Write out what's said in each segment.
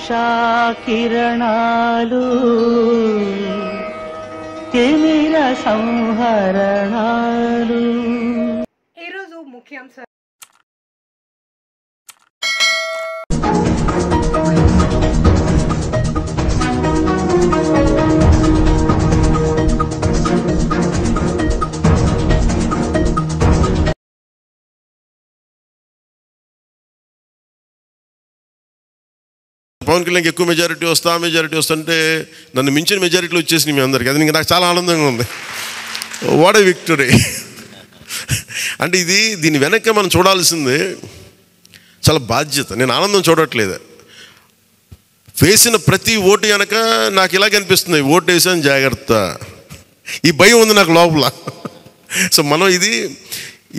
ఆశా కిరణాలు తిమిర సంహరణాలు. ఈరోజు ముఖ్యాంశాలు. పవన్ కళ్యాణ్కి ఎక్కువ మెజారిటీ వస్తుంటే నన్ను మించిన మెజారిటీలు వచ్చేసినాయి మీ అందరికీ. అది నాకు చాలా ఆనందంగా ఉంది. What a victory. అంటే దీని వెనక మనం చూడాల్సింది చాలా బాధ్యత. నేను ఆనందం చూడట్లేదు. వేసిన ప్రతి ఓటు వెనక నాకు ఇలాగ అనిపిస్తుంది, ఓటు వేసాను జాగ్రత్త, ఈ భయం ఉంది నాకు లోపల. సో మనం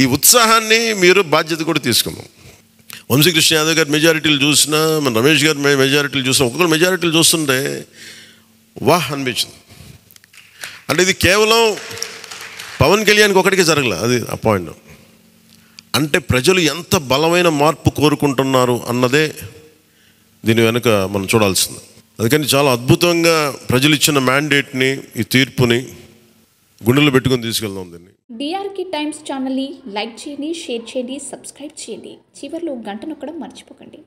ఈ ఉత్సాహాన్ని మీరు బాధ్యత కూడా తీసుకున్నాం. వంశీకృష్ణ యాదవ్ గారి మెజారిటీలు చూసినా, మన రమేష్ గారి మెజారిటీలు చూసినా, ఒక్కొక్కరు మెజారిటీలు చూస్తుంటే వాహ్ అనిపించింది. అంటే ఇది కేవలం పవన్ కళ్యాణ్కి ఒకటికే జరగలే, అది ఆ పాయింట్. అంటే ప్రజలు ఎంత బలమైన మార్పు కోరుకుంటున్నారు అన్నదే దీని వెనుక మనం చూడాల్సింది. అందుకని చాలా అద్భుతంగా ప్రజలు ఇచ్చిన మ్యాండేట్ని, ఈ తీర్పుని గుండెలు పెట్టుకొని తీసుకెళ్దాం దీన్ని. డిఆర్కే టైమ్స్ ఛానల్ని లైక్ చేయండి, షేర్ చేయండి, సబ్స్క్రైబ్ చేయండి. చివర్లో గంట నొక్కడం మర్చిపోకండి.